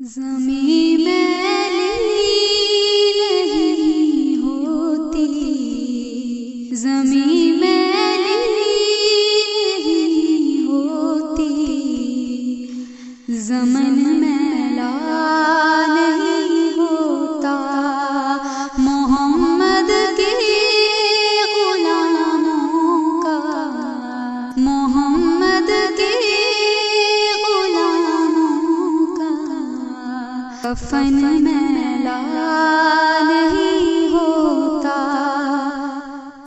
زمین میلی نہیں ہوتی، زمین میلی نہیں ہوتی، زمن میلا نہیں ہوتا، محمد کے غلاموں کا، محمد کے کفن میلا نہیں ہوتا،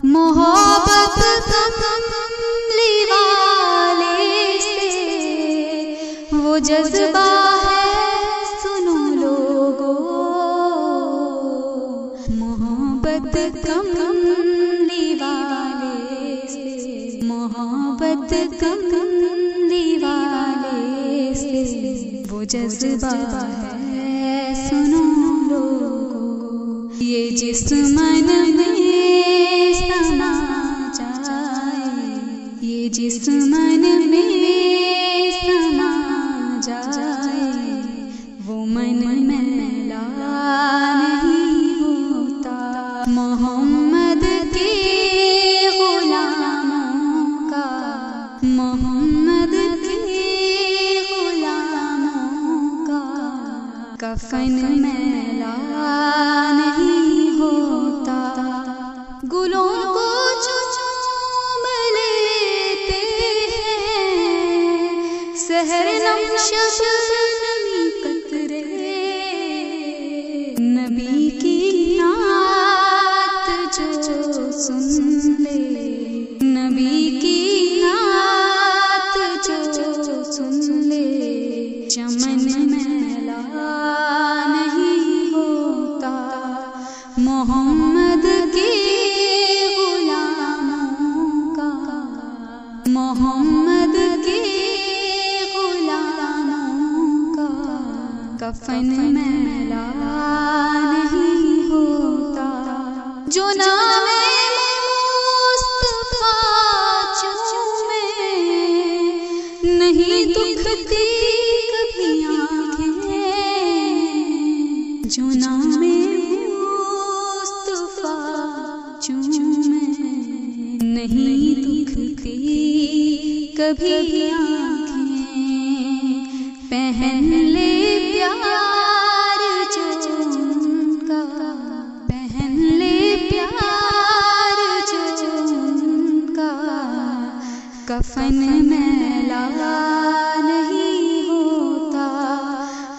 محبت کملی والے سے وہ جذبہ ہے، سنو لوگو، محبت کملی والے سے، محبت کملی والے سے وہ جذبہ ہے، سنو لوگو، یہ جس من میں سما جائے، یہ جس من میں سما جائے، وہ من میلا نہیں ہوتا، محمد کے غلاموں کا، محمد کے غلاموں کا کفن میلا نہیں ہوتا، گلوں کو چوم لیتے ہیں سحر نم شبنمی قطرے، نبی کی نعت جو سن لے، نبی کی نعت جو سن لے، چمن میلا نہیں ہوتا، محمد کے غلاموں کا، محمد کے غلاموں کا کفن میلا نہیں ہوتا، جو نام مصطفیٰ چومے نہیں دکھتی کبھی آنکھیں، جو نام مصطفیٰ چومے نہیں دکھتی کبھی آنکھیں، پہن لے پیار جو ان کا، پہن لے پیار جو ان کا، کفن میلا نہیں ہوتا،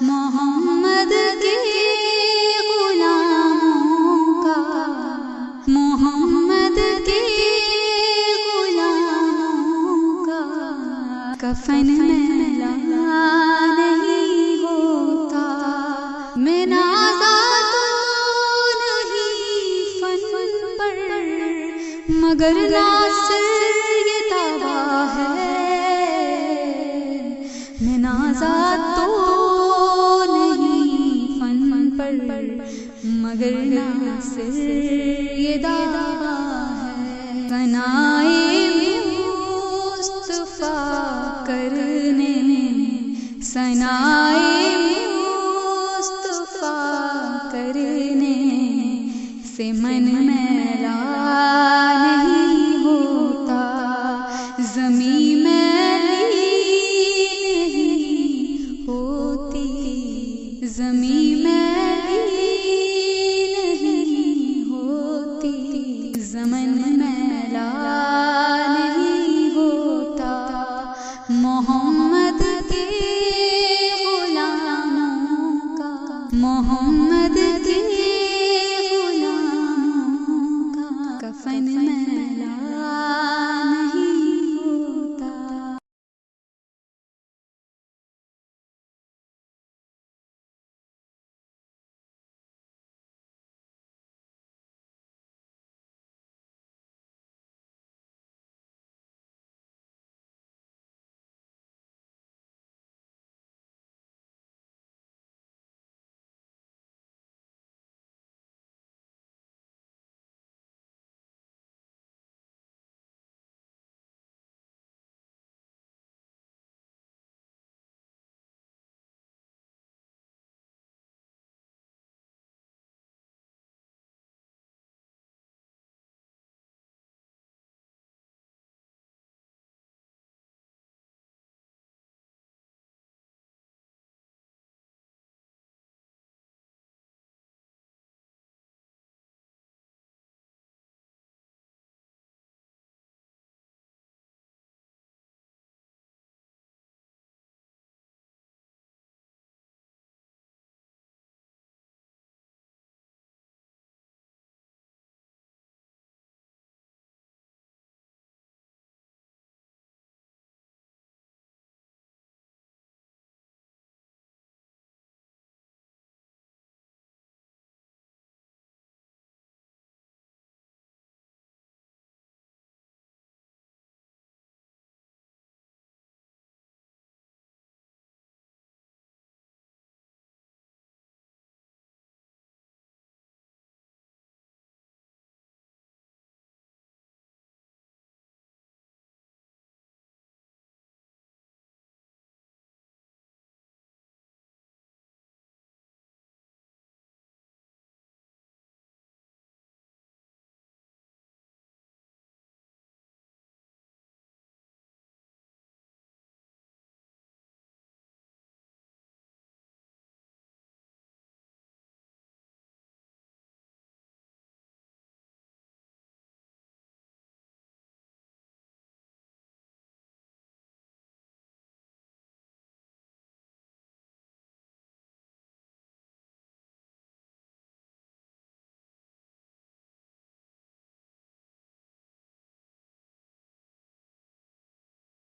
محمد کے غلاموں کا، محمد کے غلاموں کا کفن میلا نہیں ہوتا، میں نازا تو نہیں فن پر، مگر ناصر یہ دعویٰ ہے، میں نازا تو نہیں فن پر، مگر ناصر یہ دعویٰ ہے، ثنائے مصطفیٰ کرنے، ثنائے مصطفیٰ کرنے سے من میلا نہیں ہوتا، زمین میلی نہیں ہوتی، زمین